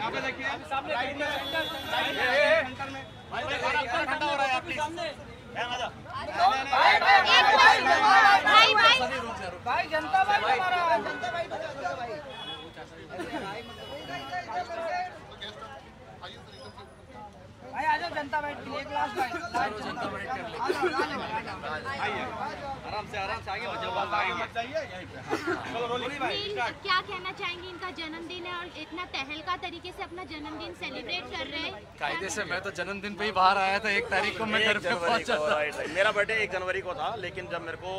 यहाँ पे देखिए सामने ठंडा हो रहा है प्लीज भाई जनता भाई भाई आ जाओ जनता वाइट के लिए एक लास्ट भाई जनता वाइट कर ले आराम से आगे क्या कहना चाहेंगे? इनका जन्मदिन है और इतना तहलका तरीके से अपना जन्मदिन सेलिब्रेट कर रहे हैं। कायदे से मैं तो जन्मदिन पे ही बाहर आया था, 1 तारीख को मैं घर पे पहुंचा था। मेरा बर्थडे 1 जनवरी को था, लेकिन जब मेरे को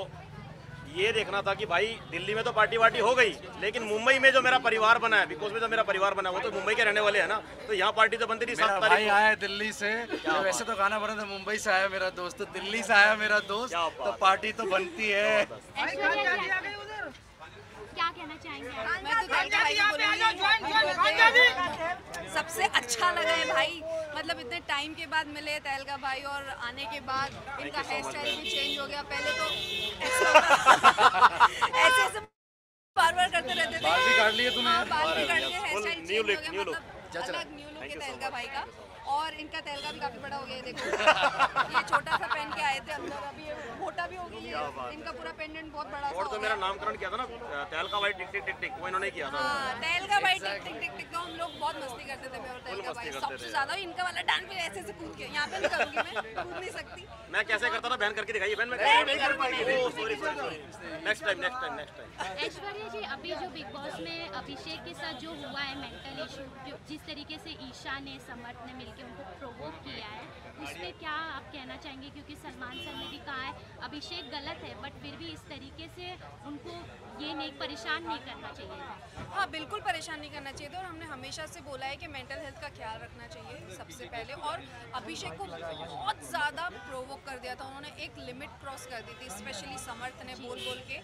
ये देखना था कि भाई दिल्ली में तो पार्टी वार्टी हो गई, लेकिन मुंबई में जो मेरा परिवार बना है, बिकॉज में जो मेरा परिवार बना है वो तो मुंबई के रहने वाले हैं ना, तो यहाँ पार्टी तो बनती नहीं। 7 तारीख भाई आया दिल्ली से, वैसे तो गाना बना था मुंबई से आया मेरा दोस्त, तो दिल्ली से आया मेरा दोस्त, तो पार्टी तो बनती है। क्या कहना चाहेंगे? सबसे अच्छा लगा है भाई, मतलब इतने टाइम के बाद मिले तहलका भाई, और आने के बाद इनका हेयर स्टाइल भी चेंज हो गया। पहले तो ऐसे बार करते रहते थे। बाल भी काट लिए तूने? बाल भी काट लिए, हेयर स्टाइल चेंज हो गया, मतलब अलग न्यू लुक है तहलका भाई का। और इनका तहलका भी काफी बड़ा हो गया है, देखो ये छोटा सा पहन के आए थे अंदर, अभी ये मोटा भी हो गई है। इनका पूरा पेंडेंट बहुत बड़ा और तो मेरा नामकरण किया था ना तहलका भाई टिक टिक टिक टिक, वो इन्होंने किया था। तहलका भाई टिक टिक टिक टिक, तो हम लोग बहुत मस्ती करते थे। मैं और तहलका भाई सबसे ज्यादा इनका वाला डांस भी ऐसे ऐसे कूद के, यहाँ पे नहीं करूंगी मैं, कूद नहीं सकती। मैं कैसे करता था, बहन करके दिखाइए। बहन मैं नहीं कर पाई। Sorry next time. Aishwarya ji, अभी जो बिग बॉस में अभिषेक के साथ जो हुआ है मेंटल इशू, जो जिस तरीके से ईशा ने समर्थ ने मिलकर उनको प्रोवोक किया है, उसमें क्या आप कहना चाहेंगे? क्योंकि सलमान सर ने भी कहा है अभिषेक गलत है, बट फिर भी इस तरीके से उनको ये नहीं परेशान नहीं करना चाहिए। हाँ बिल्कुल परेशान नहीं करना चाहिए था, और हमने हमेशा से बोला है कि मेंटल हेल्थ का ख्याल रखना चाहिए सबसे पहले। और अभिषेक को बहुत ज़्यादा प्रोवोक कर दिया था उन्होंने, एक लिमिट क्रॉस कर दी थी, स्पेशली समर्थ ने बोल के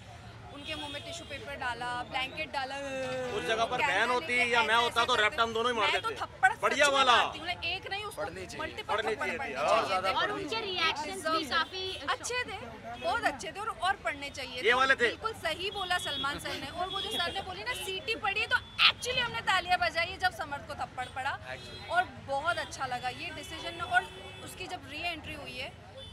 उनके मुंह में टिश्यू पेपर डाला, ब्लैंकेट डाला। उस जगह पर बहन होती या मैं होता तो रैप्ट हम दोनों ही मार देते। थप्पड़ बढ़िया वाला, एक नहीं उसको मल्टीपल पढ़नी थप्पड़ चाहिए। और उनके रिएक्शंस भी काफी अच्छे थे, बहुत अच्छे थे, और पढ़ने चाहिए। ये वाले थे। बिल्कुल सही बोला सलमान सर ने। और वो जो सर ने बोली ना सीटी पड़ी, तो एक्चुअली हमने तालियां बजाई जब समर्थ को थप्पड़ पड़ा, और बहुत अच्छा लगा ये डिसीजन। और उसकी जब री एंट्री हुई है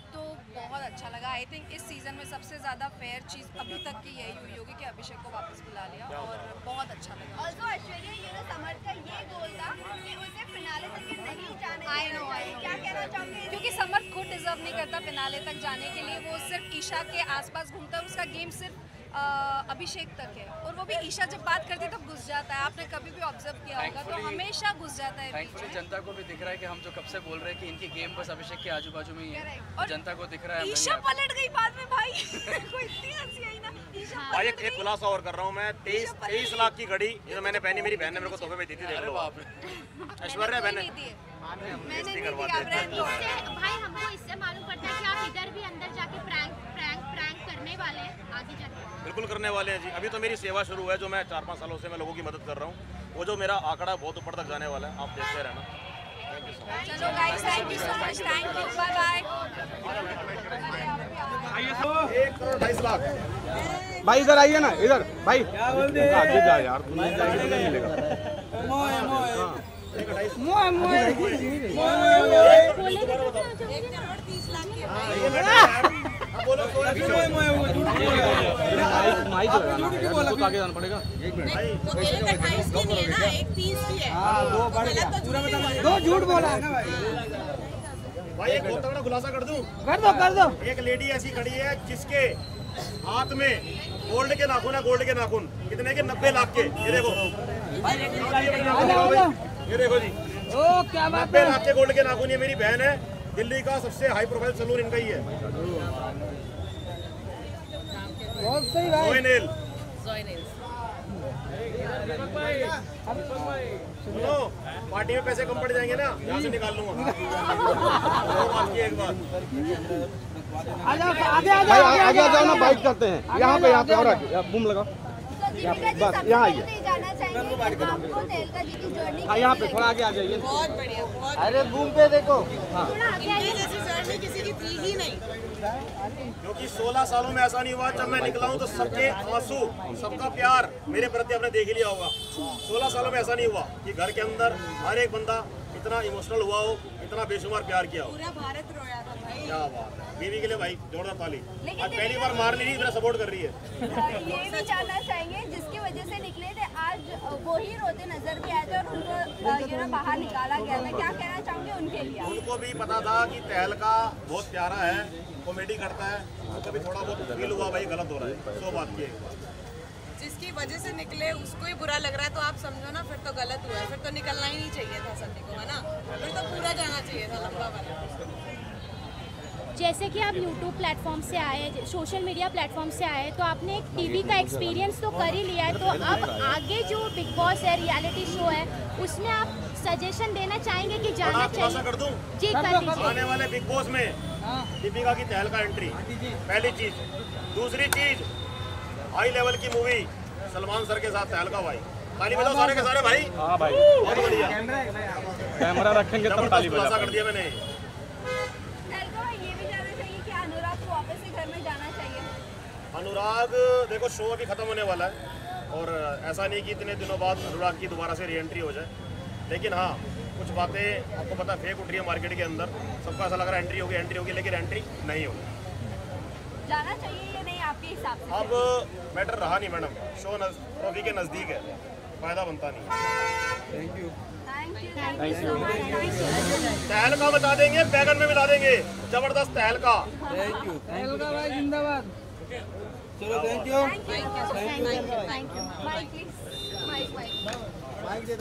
तो बहुत अच्छा लगा। आई थिंक इस सीज़न में सबसे ज़्यादा फेयर चीज़ अभी तक की यही हुई होगी कि अभिषेक को वापस बुला लिया, और बहुत अच्छा लगा। ऑल्सो ऐश्वर्या, ये जो समर्थ का ये गोल था कि उसे फिनाले तक नहीं जाने देना चाहिए, क्या कहना चाहोगे? क्योंकि समर्थ खुद डिजर्व नहीं करता फिनाले तक जाने के लिए, वो सिर्फ ईशा के आसपास घूमता है, उसका गेम सिर्फ अभिषेक तक है, और वो भी ईशा जब बात करती है तब घुस जाता है। आपने कभी भी ऑब्जर्व किया होगा, तो हमेशा घुस जाता है। थैंकफुली जनता को भी दिख रहा है कि हम जो कब से बोल रहे हैं कि इनकी गेम बस अभिषेक के आजू बाजू में ही है, और जनता को दिख रहा है। ईशा पलट गई बाद में भाई को इतनी हंसी आई ना। ईशा भाई एक खुलासा और कर रहा हूँ मैं, 23 लाख की घड़ी जो मैंने पहनी, मेरी बहन ने मेरे को तोहफे में दी थी। देख लो ऐश्वर्या बहन मैंने नहीं दी, आप रहने दो। भाई हमको इससे मालूम पड़ता है कि आप इधर भी अंदर जाके प्रैंक करने वाले हैं आगे जाके। बिल्कुल करने वाले हैं जी। अभी तो मेरी सेवा शुरू है, जो मैं 4-5 सालों से मैं लोगों की मदद कर रहा हूँ। वो जो मेरा आंकड़ा बहुत ऊपर तक जाने वाला है, आप देखते रहना। चलो guys, thank you so much, thank you, bye bye. 1.22 lakh भाई इधर आइए ना, इधर भाई आगे जा यार, तुम्हें नहीं मिलेगा। माइक आगे जाना पड़ेगा। तो 1.28 की नहीं है ना, 1.30 की है। वो बढ़ गया, दो झूठ बोला है ना भाई। एक बहुत तगड़ा खुलासा कर दूं? कर दो। एक लेडी ऐसी खड़ी है जिसके हाथ में गोल्ड के नाखून है, गोल्ड के नाखून कितने के? 90 लाख के। ये देखो, ये देखो जी, ओ क्या बात 90 लाख के गोल्ड के नाखून। ये मेरी बहन है, दिल्ली का सबसे हाई प्रोफाइल सलून इनका ही है। बहुत सही भाई। सोइनेल सुनो, पार्टी में पैसे कम पड़ जाएंगे ना, यहाँ से निकाल लूंगा। एक बात आगे आ जाओ ना, बाइक करते हैं यहाँ पे और बूम लगाओ। बस यहाँ आइए। आपको तेलका जी की जर्नी हाँ यहाँ पे थोड़ा आगे आ जाइए। बहुत बढ़िया, बहुत अरे घूम के देखो। इनके जैसी जर्नी किसी की थी ही नहीं। क्योंकि 16 सालों में ऐसा नहीं हुआ, जब मैं निकला हूँ तो सबके आंसू, सबका प्यार मेरे प्रति आपने देख ही लिया होगा। 16 सालों में ऐसा नहीं हुआ कि घर के अंदर हर एक बंदा इतना इमोशनल हुआ हो, इतना बेशुमार प्यार किया हो। पूरा भारत रोया था भाई। क्या बात है, बीवी के लिए भाई जोरदार ताली। लेकिन आज पहली बार मार नहीं रही, मेरा सपोर्ट कर रही है। ये भी जानना चाहेंगे जिसकी वजह से निकले थे, आज वो ही रोते नजर भी आए थे और उनको बाहर निकाला गया था, क्या कहना चाहोगे उनके लिए? उनको भी पता था कि तहलका बहुत प्यारा है, कॉमेडी करता है, उनको भी थोड़ा बहुत फील हुआ भाई गलत हो रहा है, सो बात की है। जिसकी वजह से निकले उसको ही बुरा लग रहा है तो आप समझो ना, फिर तो गलत हुआ है, फिर तो निकलना ही नहीं चाहिए था सभी को, है ना? फिर तो पूरा जाना चाहिए था लंबा वाला। जैसे कि आप YouTube प्लेटफॉर्म से आए, सोशल मीडिया प्लेटफॉर्म से आए, तो आपने एक टीवी का एक्सपीरियंस तो कर ही लिया है, तो अब आगे जो बिग बॉस है, रियलिटी शो है, उसमें आप सजेशन देना चाहेंगे कि जाना चाहिए? कर दूं? जी कर दीजिए। आने वाले बिग बॉस में दीपिका की तहलका एंट्री, पहली चीज। दूसरी चीज, हाई लेवल की मूवी सलमान सर के साथ तहलका भाई। ताली बजाओ सारे के सारे भाई। हाँ भाई बहुत बढ़िया, कैमरा रखेंगे तब ताली खुलासा बजा। कर दिया मैंने। तेलका ये भी जानना चाहिए कि अनुराग को वापस से घर में जाना चाहिए? अनुराग, देखो शो अभी खत्म होने वाला है और ऐसा नहीं कि इतने दिनों बाद अनुराग की दोबारा से री एंट्री हो जाए, लेकिन हाँ कुछ बातें आपको पता फेक उठ रही है मार्केट के अंदर। सबको ऐसा लग रहा है एंट्री होगी, लेकिन एंट्री नहीं होगी। जाना चाहिए या नहीं आपके हिसाब से? अब मैटर रहा नहीं मैडम, शो ट्रॉफी के नज़दीक है, फायदा बनता नहीं। थैंक यू तहलका बता देंगे, बैगन में मिला देंगे, जबरदस्त तहलका। तहलका भाई जिंदाबाद। चलो thank you. Thank you. Mic please, mic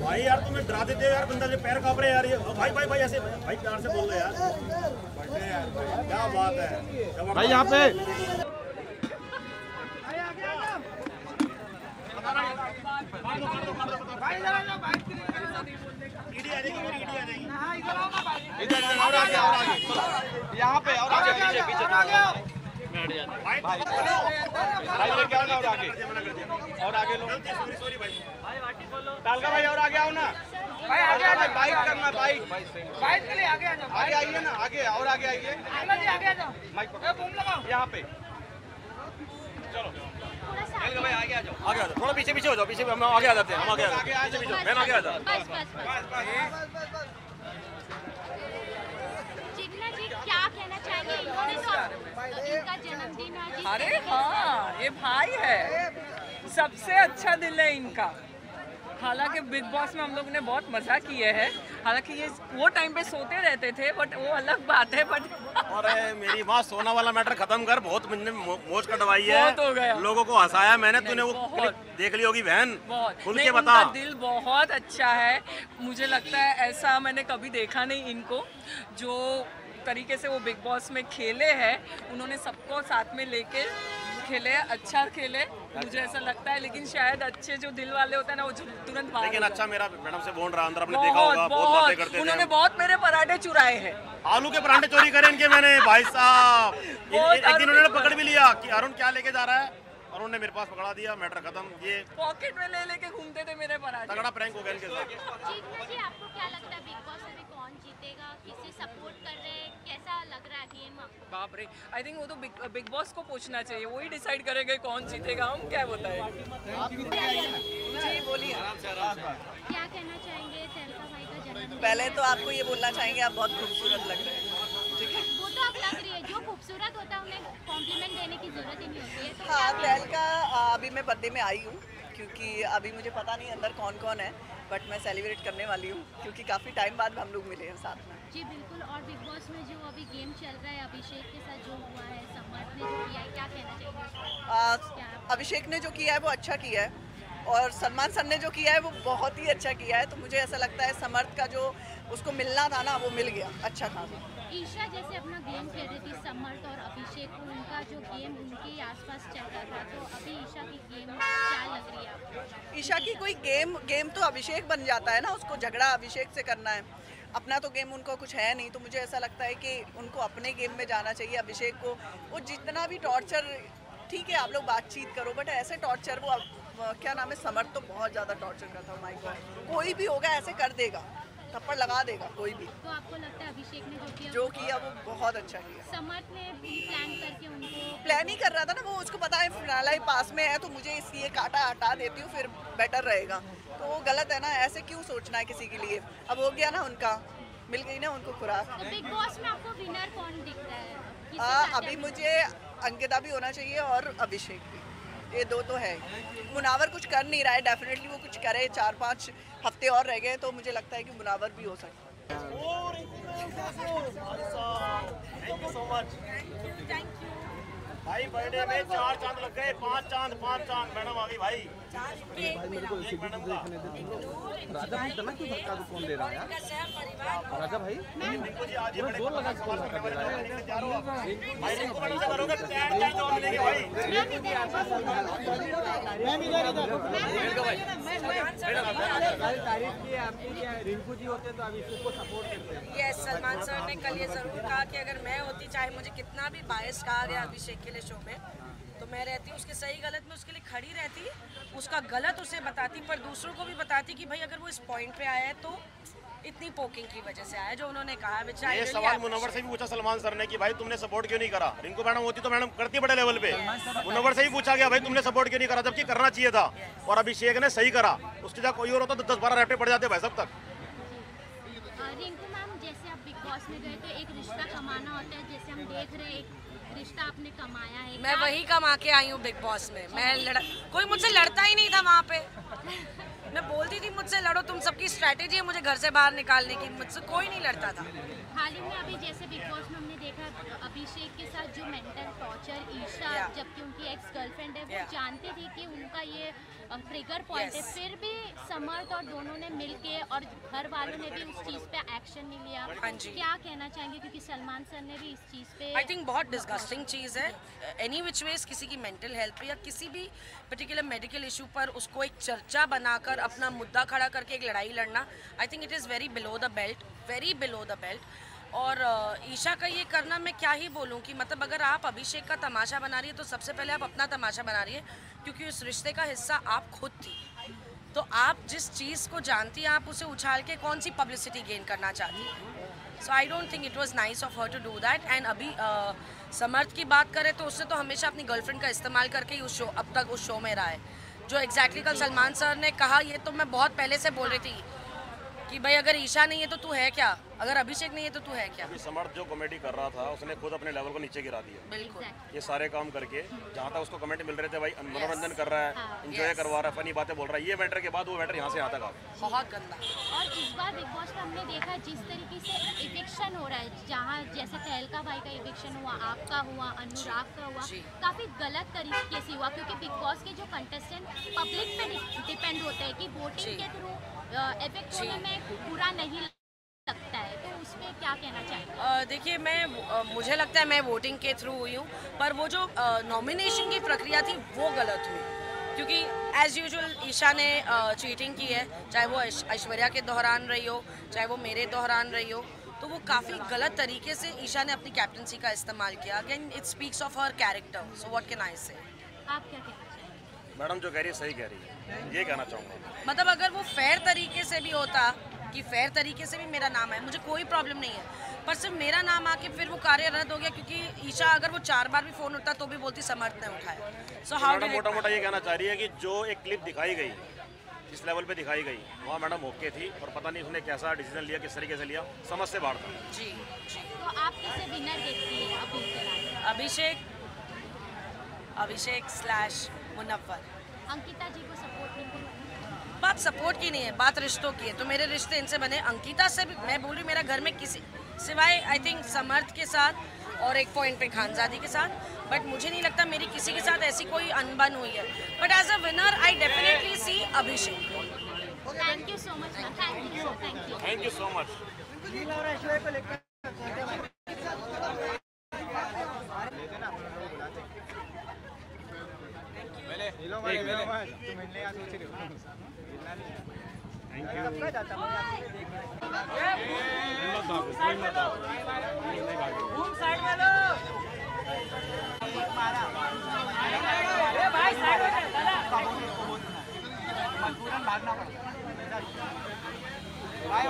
भाई यार तुम्हें डरा देते हो यार, बंदा के पैर कांप रहे हैं यार। ये भाई भाई भाई ऐसे भाई प्यार से बोल रहे यार, क्या बात है भाई यहाँ पे ईडी आ जाएगी, मेरी ईडी आ जाएगी। इधर और आगे यहाँ पे और आगे पीछे पीछे भाई भाई लेके आओ ना और आगे लो। सॉरी भाई। तालका भाई और आगे आओ ना भाई, आगे आ जाओ। बाइक करना, बाइक के लिए आगे आ जाओ। आगे आइए ना, आगे और आगे आइए, आगे आ जाओ। माइक बूम लगाओ यहाँ पे। चलो भाई आगे आ जाओ, आगे आ जाओ, थोड़ा पीछे पीछे हो जाओ, पीछे हम आगे आ जाते हैं, हम आगे आ जाते हैं, पीछे पीछे मैं आगे आ जाता। बस बस बस। जितना जी क्या कहना चाहेंगे, इन्होंने तो इनका जन्मदिन है जिस अरे तरीके से- हाँ, ये भाई है, सबसे अच्छा दिल है इनका। हालांकि बिग बॉस में हम लोग ने बहुत मजा किए हैं, हालांकि ये वो टाइम पे सोते रहते थे, बट वो अलग बात है। बट अरे मेरी माँ, सोना वाला मैटर खत्म कर, बहुत मुझने मौज कटवाई है, बहुत हो गया। लोगों को हंसाया मैंने। तूने वो बहुत। क्लिप देख ली होगी बहन, बहुत खुल नहीं, के बता। उनका दिल बहुत अच्छा है। मुझे लगता है ऐसा मैंने कभी देखा नहीं इनको, जो तरीके से वो बिग बॉस में खेले हैं, उन्होंने सबको साथ में लेके खेले, अच्छा खेले, मुझे ऐसा लगता है। लेकिन शायद अच्छे जो दिल वाले होते हैं ना, वो तुरंत बाहर लेकिन हो अच्छा मेरा मैडम से बॉन्ड रहा अंदर, आपने जाते हैं। देखा होगा, बहुत बातें करते उन्होंने थे। बहुत मेरे पराठे चुराए हैं। आलू के पराठे चोरी करे इनके मैंने, भाई साहब। बहुत एक दिन उन्होंने पकड़ भी लिया कि अरुण क्या लेके जा रहा है, अरुण ने मेरे पास पकड़ा दिया, मैटर खत्म। ये पॉकेट में ले लेके घूमते थे मेरे पराठे। तगड़ा प्रैंक हो गया इनके साथ। जीतना जी, आपको क्या लगता है बिग बॉस में भी कौन जीतेगा, किसे सपोर्ट कर रहे हैं, कैसा लग रहा है गेम आपको? बाप रे, आई थिंक वो तो बिग बॉस को पूछना चाहिए, वही डिसाइड करेंगे कौन जीतेगा, हम क्या बताएं। जी बोलिए। क्या कहना चाहेंगे तेलका भाई का जन्मदिन? पहले तो आपको ये बोलना चाहेंगे आप बहुत खूबसूरत लग रहे हैं, ठीक है? वो तो आप लग रही है, जो खूबसूरत होता है उन्हें कॉम्प्लीमेंट देने की जरूरत ही नहीं होती है। तो हाँ, क्या तहलका अभी मैं बर्थडे में आई हूँ, क्योंकि अभी मुझे पता नहीं अंदर कौन कौन है, बट मैं सेलिब्रेट करने वाली हूँ, क्योंकि काफ़ी टाइम बाद हम लोग मिले हैं साथ में। जी बिल्कुल। और बिग बॉस में जो अभी गेम चल रहा है, अभिषेक के साथ जो हुआ है, समर्थ ने जो किया है, क्या कहना चाहिए? अभिषेक ने जो किया है वो अच्छा किया है, और सलमान सर ने जो किया है वो बहुत ही अच्छा किया है। तो मुझे ऐसा लगता है समर्थ का जो उसको मिलना था ना, वो मिल गया अच्छा खासा। ईशा जैसे अपना गेम खेल रही थी, समर्थ और अभिषेक को उनका जो गेम उनके आसपास चल रहा था, तो अभी ईशा की गेम क्या लग रही है आपको? ईशा की कोई गेम तो अभिषेक बन जाता है ना, उसको झगड़ा अभिषेक से करना है, अपना तो गेम उनको कुछ है नहीं। तो मुझे ऐसा लगता है कि उनको अपने गेम में जाना चाहिए। अभिषेक को वो जितना भी टॉर्चर ठीक है आप लोग बातचीत करो, बट ऐसे टॉर्चर वो क्या नाम है समर्थ तो बहुत ज़्यादा टॉर्चर करता है। माय गॉड, कोई भी होगा ऐसे कर देगा, थप्पड़ लगा देगा कोई भी। तो आपको लगता है अभिषेक ने जो किया वो बहुत अच्छा किया। समर्थ ने प्लान करके उनको प्लान ही कर रहा था ना वो, उसको पता है फिनाले पास में है तो मुझे इसलिए काटा हटा देती हूँ फिर बेटर रहेगा, तो वो गलत है ना, ऐसे क्यों सोचना है किसी के लिए। अब हो गया ना उनका, मिल गई ना उनको खुराक। तो बिग बॉस में आपको विनर कौन दिखता है? अभी मुझे अंकिता भी होना चाहिए और अभिषेक भी, ये दो तो है। मुनावर कुछ कर नहीं रहा है, डेफिनेटली वो कुछ करे, 4-5 हफ्ते और रह गए तो मुझे लगता है कि मुनावर भी हो सकता है। थैंक यू सो मच भाई, बर्थडे में 4 चांद लग गए, 5 चांद मैडम आ गई भाई। मैडम का राजा भाई इतना क्यों धक्का तो कौन दे रहा है यार? राजा भाई रिंकू जी आज ये बड़े जोर लगा सवाल करने वाले भाई, रिंकू मैडम से करोगे 4 चांद और मिलेंगे भाई। मैं भी इधर तारीफ की है आपकी, क्या रिंकू जी होते तो अभिषेक को सपोर्ट करते हैं। यस, सलमान सर ने कल ये ज़रूर कहा कि अगर मैं होती, चाहे मुझे कितना भी बायस कहा गया अभिषेक के लिए शो में, तो मैं रहती उसके सही गलत में उसके लिए खड़ी रहती, उसका गलत उसे बताती, पर दूसरों को भी बताती कि भाई अगर वो इस पॉइंट पे आया है तो इतनी पोकिंग की वजह से आया, जो उन्होंने कहा। ये सवाल मुनव्वर से भी पूछा सलमान सर ने कि भाई तुमने सपोर्ट क्यों नहीं करा। रिंकू मैडम होती तो मैडम करती बड़े लेवल पे। मुनव्वर से भी पूछा गया भाई तुमने सपोर्ट क्यों नहीं करा, जबकि करना चाहिए था, और अभिषेक ने सही करा। उसकी जगह कोई और होता तो 10-12 रैपटे पड़ जाते भाई सब तक। रिंकू मैम, जैसे आप बिग बॉस में गए तो एक रिश्ता कमाना होता है, जैसे हम देख रहे हैं एक रिश्ता आपने कमाया है। मैं वही कमा के आई हूँ बिग बॉस में। मैं कोई मुझसे लड़ता ही नहीं था वहाँ पे। मैं बोलती थी मुझसे लड़ो, तुम सबकी स्ट्रैटेजी है मुझे घर से बाहर निकालने की, मुझसे कोई नहीं लड़ता था। हाल ही में अभी जैसे बिग बॉस में हमने देखा अभिषेक के साथ जो मेंटल टॉर्चर ईशा, जबकि उनकी एक्स गर्लफ्रेंड है, वो जानती थी कि उनका ये ट्रिगर पॉइंट है, फिर भी समर्थ और दोनों ने मिलके और घर वालों ने भी उस चीज़ पे एक्शन नहीं लिया। हाँ जी, क्या कहना चाहेंगे, क्योंकि सलमान सर ने भी इस चीज़ पे आई थिंक बहुत डिस्गस्टिंग चीज़ है। एनी विच वेज किसी की मेंटल हेल्थ पे या किसी भी पर्टिकुलर मेडिकल इशू पर उसको एक चर्चा बनाकर अपना मुद्दा खड़ा करके एक लड़ाई लड़ना, I think it is very below the belt, very below the belt. और ईशा का ये करना, मैं क्या ही बोलूँ कि मतलब अगर आप अभिषेक का तमाशा बना रही है तो सबसे पहले आप अपना तमाशा बना रही है, क्योंकि उस रिश्ते का हिस्सा आप खुद थी। तो आप जिस चीज़ को जानती हैं आप उसे उछाल के कौन सी पब्लिसिटी गेन करना चाहती हैं। So I don't think it was nice of her to do that. And अभी समर्थ की बात करें तो उसने तो हमेशा अपनी गर्लफ्रेंड का इस्तेमाल करके ही उस शो अब तक उस शो में रहा है। जो एग्जैक्टली कल सलमान सर ने कहा, ये तो मैं बहुत पहले से बोल रही थी कि भाई अगर ईशा नहीं है तो तू है क्या, अगर अभिषेक नहीं है तो तू है क्या। अभी समर्थ जो कॉमेडी कर रहा था उसने खुद अपने लेवल को नीचे गिरा दिया। बिल्कुल, ये सारे काम करके जहाँ तक उसको कमेंट मिल रहे थे, भाई मनोरंजन कर रहा है, एंजॉय करवा रहा है, फनी बातें बोल रहा है, ये मैटर के बाद वो मैटर यहाँ से यहाँ तक आ गया। बहुत गंदा। और इस बार बिग बॉस में हमने देखा जिस तरीके से इविक्शन हो रहा है, जहाँ जैसे तहलका भाई का इविक्शन हुआ, आपका हुआ, अनुराग का हुआ, काफ़ी गलत तरीके से हुआ, क्योंकि बिग बॉस के जो कंटेस्टेंट पब्लिक पे डिपेंड होते हैं कि वोटिंग के थ्रू इफेक्ट होने में पूरा नहीं लगता है, तो उसमें क्या कहना चाहिए? देखिए, मुझे लगता है मैं वोटिंग के थ्रू हुई हूँ, पर वो जो नॉमिनेशन की प्रक्रिया थी वो गलत हुई, क्योंकि एज़ यूजुअल ईशा ने चीटिंग की है, चाहे वो ऐश्वर्या के दौरान रही हो, चाहे वो मेरे दौरान रही हो, तो वो काफ़ी गलत तरीके से ईशा ने अपनी कैप्टनसी का इस्तेमाल किया। Again it speaks of her character, so what can I से। आप क्या कहना चाहिए? मैडम जो कह रही है सही कह रही है, ये कहना चाहूँगा। मतलब अगर वो फेयर तरीके से भी होता कि फेयर तरीके से भी मेरा नाम है, मुझे कोई प्रॉब्लम नहीं है, पर सिर्फ मेरा नाम आके फिर वो कार्य रद्द हो गया, क्योंकि ईशा अगर वो 4 बार भी फ़ोन उठता तो भी बोलती समर्थ ने उठाया। सो हाउ मैडम मोटा मोटा ये कहना चाह रही है कि जो एक क्लिप दिखाई गई, जिस लेवल पे दिखाई गई, वहाँ मैडम ओके थी, और पता नहीं उसने कैसा डिसीजन लिया, किस तरीके से लिया, समझ से बाहर था। जी जी। तो आप किसे विनर देखती है अभी फिलहाल? अभिषेक / मुनव्वर। अंकिता जी को सपोर्ट नहीं करूँ? बात सपोर्ट की नहीं है, बात रिश्तों की है। तो मेरे रिश्ते इनसे बने, अंकिता से भी मैं बोल रही, मेरा घर में किसी सिवाय आई थिंक समर्थ के साथ और एक पॉइंट पे खानजादी के साथ, बट मुझे नहीं लगता मेरी किसी के साथ ऐसी कोई अनबन हुई है। But as a winner I definitely see Abhishek. Thank you so much ma'am, thank you so much. मजबूरन भागना पड़ा। भाई